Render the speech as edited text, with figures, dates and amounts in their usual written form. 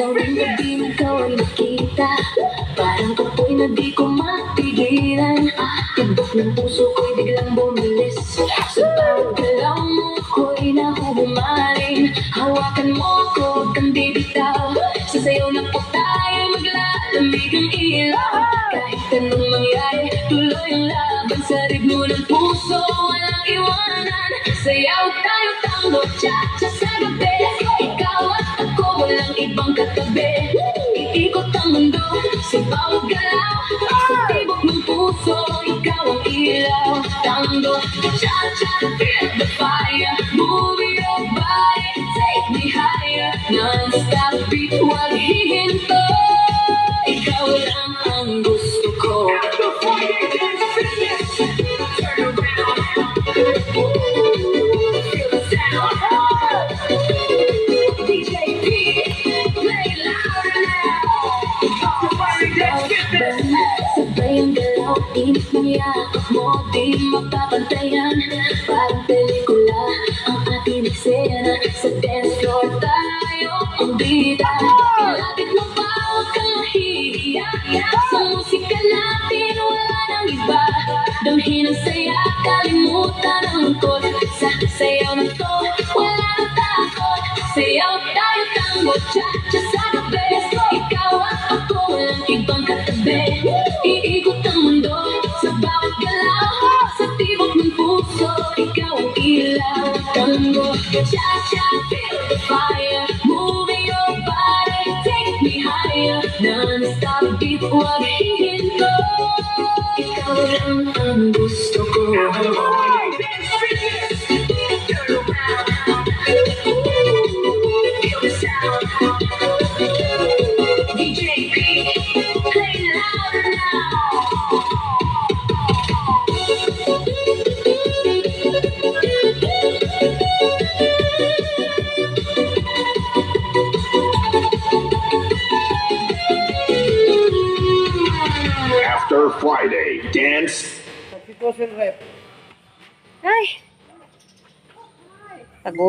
Gawin na di mo ikaw ay nakita, parang kapoy na di ko mapigilan. Tibok ng puso ko'y biglang bumilis, sa bawat galaw mo ako'y nahuhumaling. Hawakan mo ako, huwag kang bibitaw, sa sayaw na po tayo maglalamig ang ilaw. Kahit anong mangyari, tuloy ang laban sa ritmo ng puso, walang iwanan. Sayaw tayo, tango, cha-cha sa gabi, ikaw at ako, walang ibang katabi. Iikot ang mundo sa bawat galaw, sa tibok ng puso, ikaw ang ilaw. Tango, cha-cha, feel the fire, move your body, take me higher. Non-stop beat, huwag hihinto, ikaw lang ang gusto ko. Sabay ang galaw, init ng yakap mo, di mapapantayan. Parang pelikula ang ating eksena, sa dance floor tayo ang bida. Ilapit mo pa, huwag kang mahihiya, sa musika natin wala nang iba. Damhin ang saya, kalimutan ang lungkot, sa sayaw na to wala nang takot. Sayaw tayo, tango, cha-cha sa gabi, ikaw at ako, walang ibang katabi. Iikot ang mundo sa bawat galaw, sa tibok ng puso, ikaw ang ilaw. Tango, cha-cha, feel the fire, moving your body, take me higher. Non-stop beat, huwag hihinto, ikaw lang ang gusto ko. After Friday, dance. Ay! Tago.